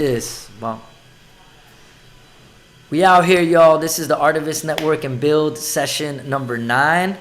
Yes, well, we out here, y'all. This is the Artivist Network and Build session number 9.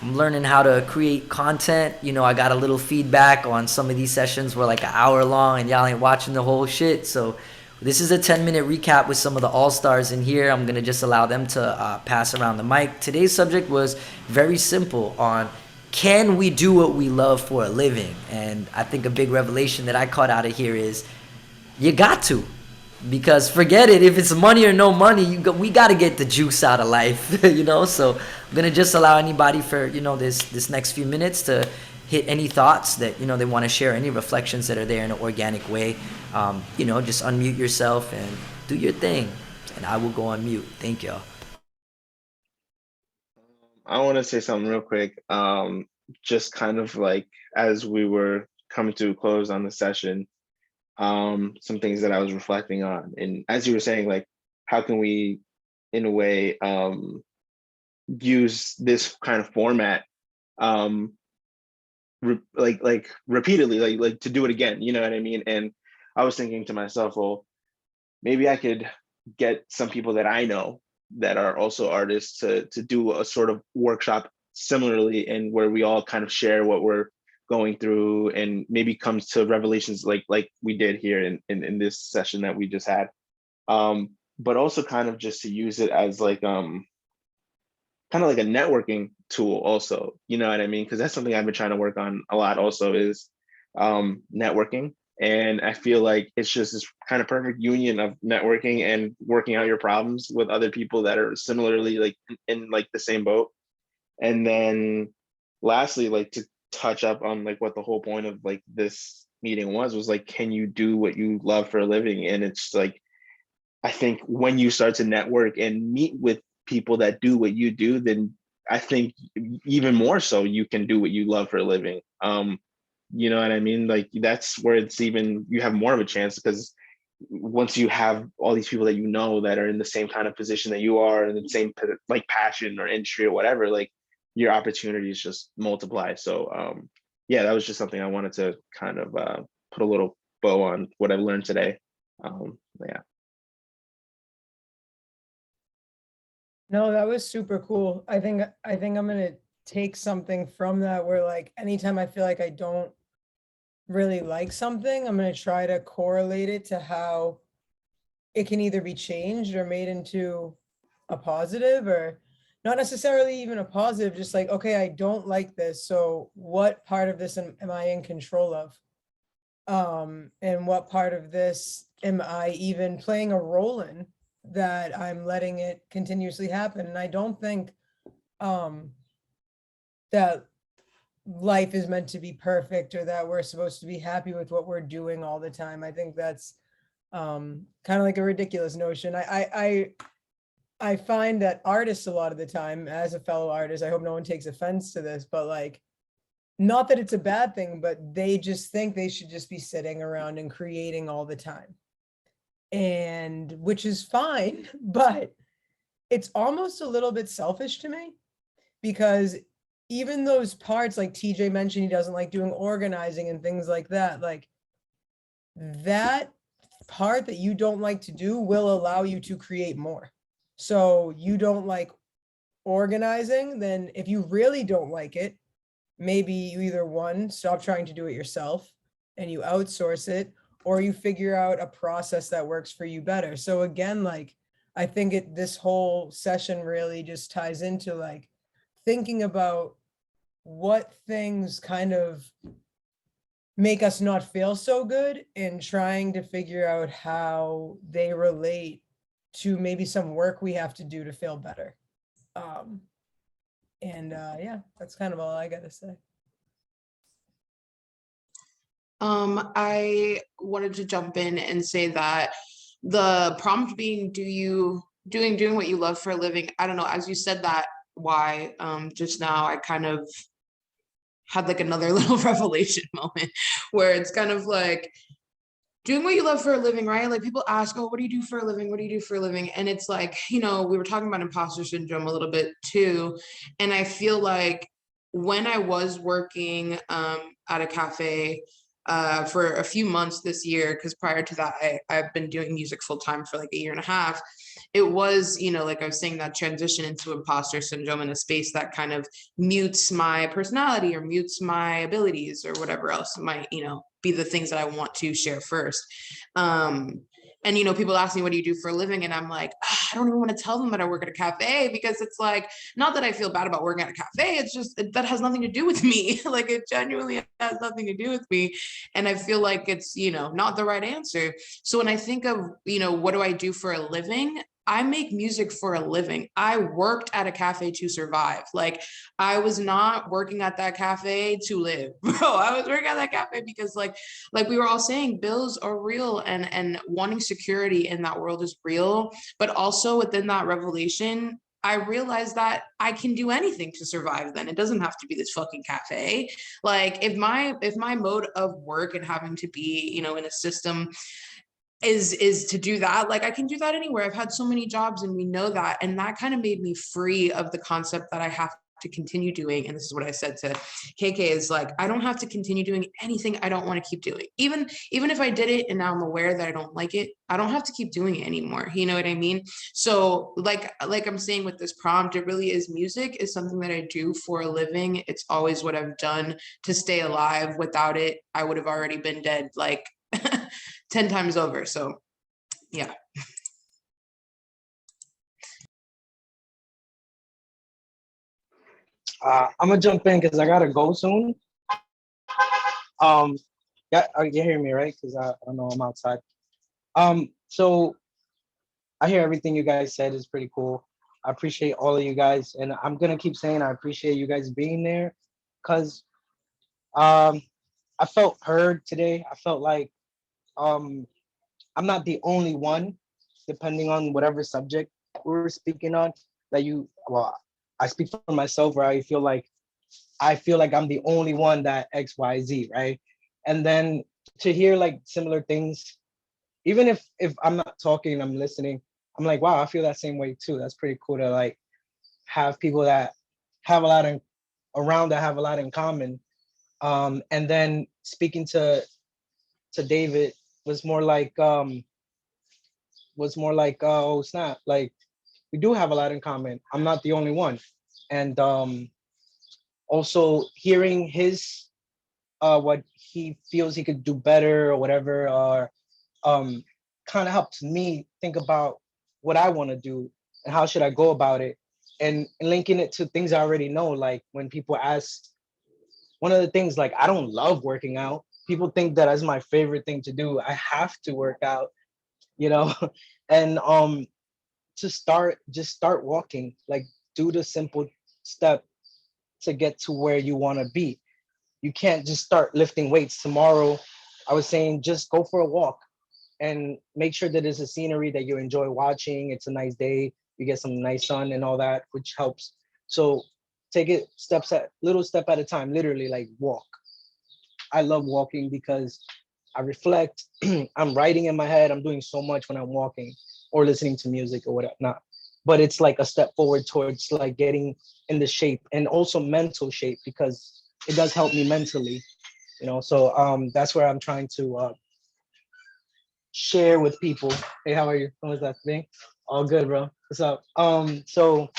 I'm learning how to create content. I got a little feedback on some of these sessions were like an hour long and y'all ain't watching the whole shit. So this is a 10-minute recap with some of the all-stars in here. I'm going to just allow them to pass around the mic. Today's subject was very simple on can we do what we love for a living? And I think a big revelation that I caught out of here is you got to, because forget it, if it's money or no money, we got to get the juice out of life. So I'm gonna just allow anybody for this next few minutes to hit any thoughts that they want to share, any reflections that are there in an organic way. Just unmute yourself and do your thing, and I will go on mute. Thank y'all. I want to say something real quick. Just kind of like as we were coming to a close on the session, some things that I was reflecting on. And as you were saying, like, how can we, in a way, use this kind of format, repeatedly, like to do it again, you know what I mean? And I was thinking to myself, well, maybe I could get some people that I know that are also artists to do a sort of workshop similarly, and where we all kind of share what we're going through and maybe comes to revelations like we did here in this session that we just had. But also kind of just to use it as like kind of like a networking tool also, you know what I mean? Because that's something I've been trying to work on a lot also is networking. And I feel like it's just this kind of perfect union of networking and working out your problems with other people that are similarly like in like the same boat. And then lastly, like to touch up on like what the whole point of like this meeting was like, can you do what you love for a living? And it's like, I think when you start to network and meet with people that do what you do, then I think even more so you can do what you love for a living. You know what I mean? Like that's where it's even you have more of a chance, because once you have all these people that you know that are in the same kind of position that you are, and the same like passion or industry or whatever, like your opportunities just multiply. So yeah, that was just something I wanted to kind of put a little bow on what I've learned today. Yeah. No, that was super cool. I think I'm gonna take something from that where like anytime I feel like I don't really like something, I'm gonna try to correlate it to how it can either be changed or made into a positive, or not necessarily even a positive, just like, okay, I don't like this. So what part of this am I in control of? And what part of this am I even playing a role in that I'm letting it continuously happen? And I don't think that life is meant to be perfect or that we're supposed to be happy with what we're doing all the time. I think that's kind of like a ridiculous notion. I find that artists a lot of the time, as a fellow artist, I hope no one takes offense to this, but like, not that it's a bad thing, but they just think they should just be sitting around and creating all the time. And which is fine, but it's almost a little bit selfish to me, because even those parts, like TJ mentioned, he doesn't like doing organizing and things like that, like that part that you don't like to do will allow you to create more. So you don't like organizing, then if you really don't like it, maybe you either one, stop trying to do it yourself and you outsource it, or you figure out a process that works for you better. So again, like, I think this whole session really just ties into like thinking about what things kind of make us not feel so good and trying to figure out how they relate to maybe some work we have to do to feel better. Yeah, that's kind of all I gotta say. I wanted to jump in and say that the prompt being doing what you love for a living. I don't know, as you said that why just now, I kind of had like another little revelation moment where it's kind of like doing what you love for a living, right? Like people ask, oh, what do you do for a living? What do you do for a living? And it's like, we were talking about imposter syndrome a little bit too. And I feel like when I was working at a cafe, for a few months this year, because prior to that, I've been doing music full time for like a year and a half. It was, like I was saying, that transition into imposter syndrome in a space that kind of mutes my personality or mutes my abilities or whatever else might, be the things that I want to share first. And, people ask me, what do you do for a living? And I'm like, I don't even want to tell them that I work at a cafe, because it's like, not that I feel bad about working at a cafe. It's just, that has nothing to do with me. Like, it genuinely has nothing to do with me. And I feel like it's, not the right answer. So when I think of, what do I do for a living? I make music for a living. I worked at a cafe to survive. Like, I was not working at that cafe to live, bro. I was working at that cafe because like we were all saying, bills are real, and wanting security in that world is real. But also within that revelation, I realized that I can do anything to survive. Then it doesn't have to be this fucking cafe. Like, if my mode of work and having to be, in a system is to do that, like, I can do that anywhere. I've had so many jobs, and we know that. And that kind of made me free of the concept that I have to continue doing. And this is what I said to KK, is like, I don't have to continue doing anything I don't want to keep doing. Even if I did it and now I'm aware that I don't like it, I don't have to keep doing it anymore. You know what I mean? So like I'm saying with this prompt, it really is, music is something that I do for a living. It's always what I've done to stay alive. Without it, I would have already been dead, like 10 times over. So yeah. I'm gonna jump in because I gotta go soon. Yeah, you hear me, right? Because I don't know, I'm outside. So I hear everything you guys said is pretty cool. I appreciate all of you guys, and I'm gonna keep saying I appreciate you guys being there, because I felt heard today. I felt like I'm not the only one, depending on whatever subject we were speaking on. Well, I speak for myself, where I feel like I'm the only one that XYZ, right? And then to hear like similar things, even if I'm not talking, I'm listening, I'm like, wow, I feel that same way too. That's pretty cool to like have people that have a lot that have a lot in common. And then speaking to David was more like oh snap, like we do have a lot in common. I'm not the only one. And also hearing his what he feels he could do better or whatever, or kind of helps me think about what I want to do and how should I go about it, and linking it to things I already know. Like when people ask, one of the things, like, I don't love working out. People think that is my favorite thing to do. I have to work out, you know. And just start walking, like do the simple step to get to where you want to be. You can't just start lifting weights tomorrow. I was saying just go for a walk and make sure that it's a scenery that you enjoy watching. It's a nice day, you get some nice sun and all that, which helps. So take it little step at a time, literally, like walk. I love walking because I reflect. I'm writing in my head. I'm doing so much when I'm walking or listening to music or whatnot. But it's like a step forward towards like getting in the shape, and also mental shape, because it does help me mentally, you know. So that's where I'm trying to share with people. Hey, how are you? How was that thing? All good, bro. What's up? So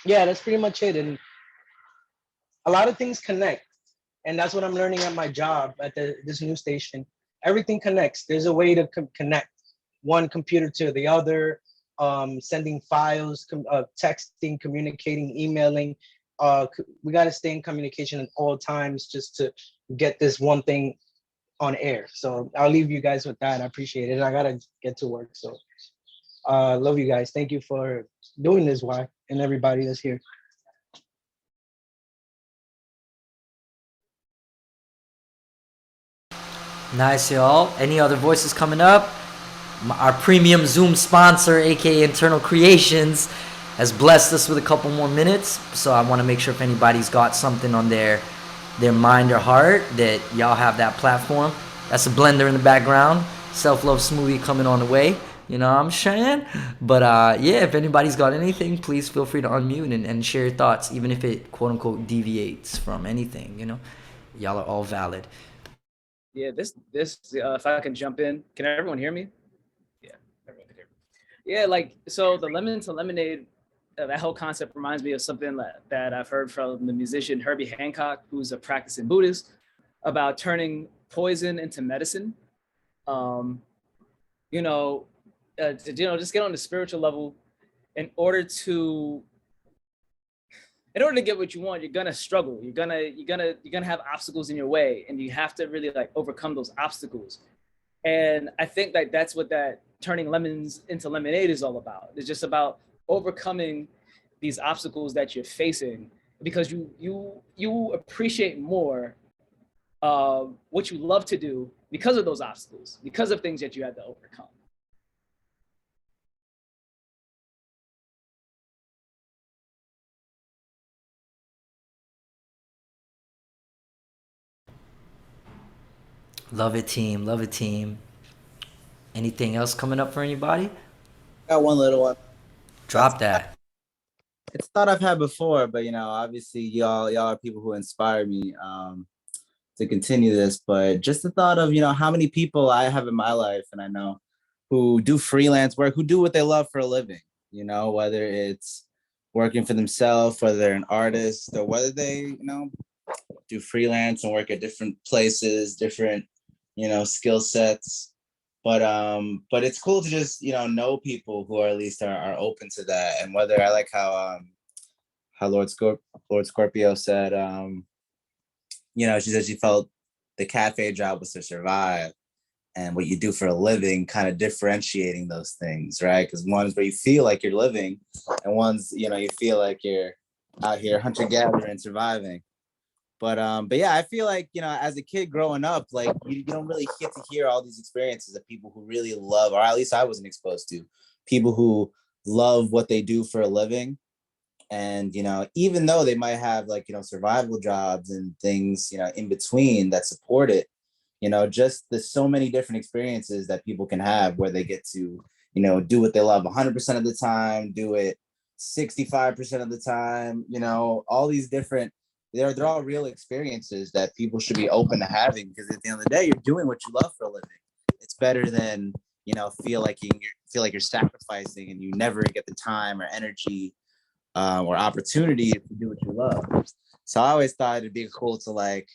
yeah, that's pretty much it. And a lot of things connect. And that's what I'm learning at my job at this new station. Everything connects. There's a way to connect one computer to the other, sending files, texting, communicating, emailing. We got to stay in communication at all times just to get this one thing on air. So I'll leave you guys with that. I appreciate it. I got to get to work. So love you guys. Thank you for doing this, Y, and everybody that's here. Nice, y'all. Any other voices coming up? Our premium Zoom sponsor, aka Internal Creations, has blessed us with a couple more minutes. So I want to make sure if anybody's got something on their mind or heart, that y'all have that platform. That's a blender in the background. Self-love smoothie coming on the way. You know what I'm saying? But yeah, if anybody's got anything, please feel free to unmute and share your thoughts, even if it quote unquote deviates from anything. You know, y'all are all valid. Yeah, this if I can jump in, can everyone hear me? Yeah, everyone can hear me. Yeah, like so the lemon to lemonade, that whole concept reminds me of something that I've heard from the musician Herbie Hancock, who's a practicing Buddhist, about turning poison into medicine. Um, you know, just get on the spiritual level. In order to get what you want, you're gonna struggle. You're gonna have obstacles in your way, and you have to really like overcome those obstacles. And I think like that's what that turning lemons into lemonade is all about. It's just about overcoming these obstacles that you're facing, because you appreciate more what you love to do because of those obstacles, because of things that you had to overcome. Love it, team. Love it, team. Anything else coming up for anybody? Got one little one. Drop that. It's a thought I've had before, but obviously y'all are people who inspire me to continue this. But just the thought of how many people I have in my life, and I know, who do freelance work, who do what they love for a living. Whether it's working for themselves, whether they're an artist, or whether they do freelance and work at different places, different skill sets. But it's cool to just know people who are at least are open to that. And whether I like how Lord Scorpio said she said she felt the cafe job was to survive, and what you do for a living, kind of differentiating those things, right? Because one's where you feel like you're living, and one's you feel like you're out here hunter gathering and surviving. But yeah, I feel like as a kid growing up, like you don't really get to hear all these experiences of people who really love, or at least I wasn't exposed to, people who love what they do for a living. And even though they might have like survival jobs and things in between that support it, just there's so many different experiences that people can have where they get to do what they love 100% of the time, do it 65% of the time, all these different, they're all real experiences that people should be open to having, because at the end of the day, you're doing what you love for a living. It's better than feel like you're sacrificing and you never get the time or energy or opportunity to do what you love. So I always thought it'd be cool to like,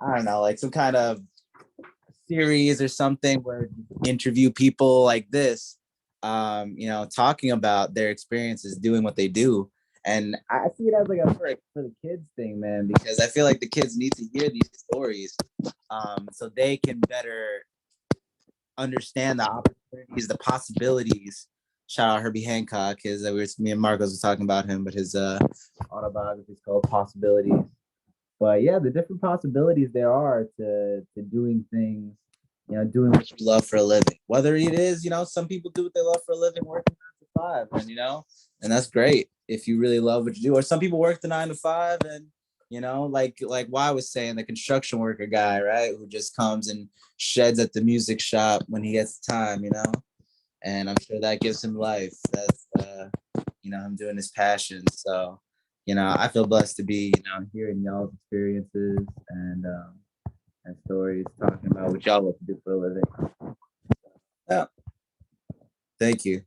I don't know, like some kind of series or something where you interview people like this, talking about their experiences doing what they do. And I see it as like for the kids thing, man, because I feel like the kids need to hear these stories so they can better understand the opportunities, the possibilities. Shout out Herbie Hancock. Me and Marcos was talking about him, but his autobiography is called Possibilities. But yeah, the different possibilities there are to doing things, doing what you love for a living. Whether it is, some people do what they love for a living, working 9 to 5, and that's great if you really love what you do. Or some people work the 9 to 5 and like Y was saying, the construction worker guy, right, who just comes and sheds at the music shop when he gets time, and I'm sure that gives him life. That's him doing his passion. So I feel blessed to be hearing y'all's experiences and stories, talking about what y'all love to do for a living. Yeah, thank you.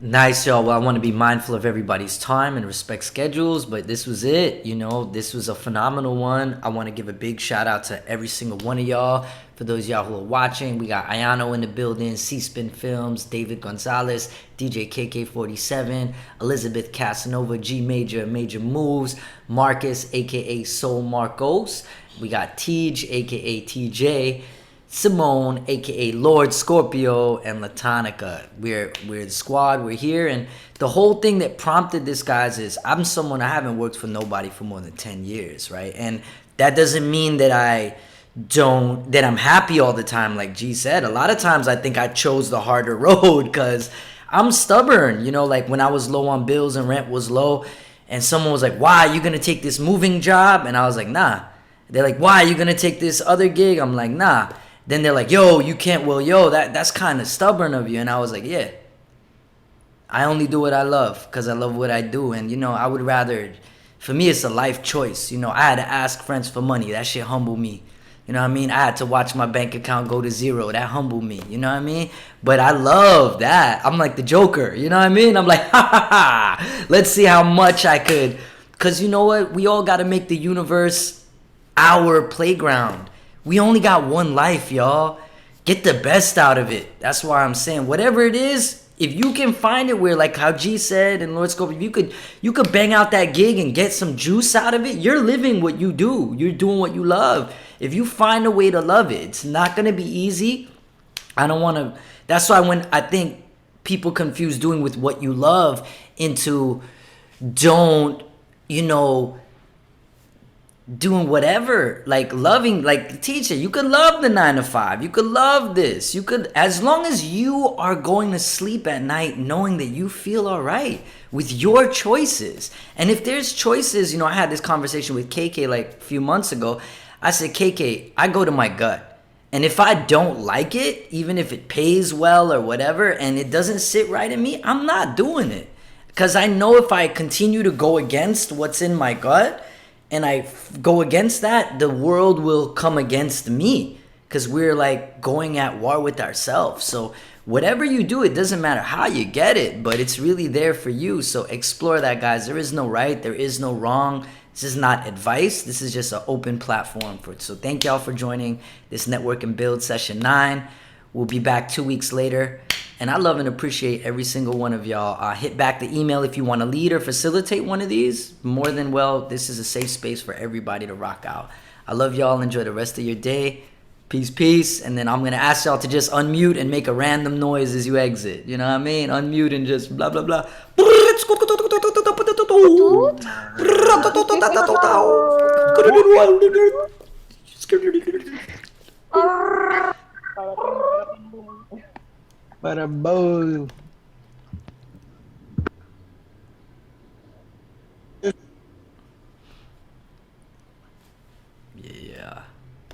Nice, y'all. Well, I want to be mindful of everybody's time and respect schedules, but this was it. This was a phenomenal one. I want to give a big shout out to every single one of y'all. For those of y'all who are watching, we got Ayano in the building, Cspin Films, David Gonzalez, DJ KK47, Elizabeth Casanova, G Major, Major Moves, Marcus, aka Soul Marcos. We got Tej, aka TJ. Simone, aka Lord Scorpio, and Latonica. We're the squad. We're here, and the whole thing that prompted this, guys, is I haven't worked for nobody for more than 10 years, right? And that doesn't mean that I'm happy all the time. Like G said, a lot of times I think I chose the harder road because I'm stubborn. Like when I was low on bills and rent was low, and someone was like, "Why are you gonna take this moving job?" And I was like, "Nah." They're like, "Why are you gonna take this other gig?" I'm like, "Nah." Then they're like, "Yo, you can't." Well, that's kind of stubborn of you. And I was like, yeah, I only do what I love because I love what I do. And, I would rather, for me, it's a life choice. I had to ask friends for money. That shit humbled me. You know what I mean? I had to watch my bank account go to zero. That humbled me. You know what I mean? But I love that. I'm like the Joker. You know what I mean? I'm like, ha ha ha. Let's see how much I could. Because you know what? We all got to make the universe our playground. We only got one life, y'all. Get the best out of it. That's why I'm saying whatever it is, if you can find it where, like how G said and Lord Scorpio, you could bang out that gig and get some juice out of it. You're living what you do. You're doing what you love. If you find a way to love it, it's not gonna be easy. I don't want to. That's why when I think people confuse doing with what you love into don't, you know, doing whatever, like loving, like teacher, you could love the 9 to 5, you could love this, you could, as long as you are going to sleep at night knowing that you feel all right with your choices. And if there's choices, you know, I had this conversation with KK like a few months ago. I said, KK, I go to my gut, and if I don't like it, even if it pays well or whatever, and it doesn't sit right in me, I'm not doing it. Because I know if I continue to go against what's in my gut, and I go against that, the world will come against me, because we're like going at war with ourselves. So whatever you do, it doesn't matter how you get it, but it's really there for you. So explore that, guys. There is no right, there is no wrong. This is not advice. This is just an open platform for it. So thank y'all for joining this Network and Build session 9. We'll be back 2 weeks later. And I love and appreciate every single one of y'all. Hit back the email if you want to lead or facilitate one of these. More than well, this is a safe space for everybody to rock out. I love y'all. Enjoy the rest of your day. Peace, peace. And then I'm going to ask y'all to just unmute and make a random noise as you exit. You know what I mean? Unmute and just blah, blah, blah. Bada boom.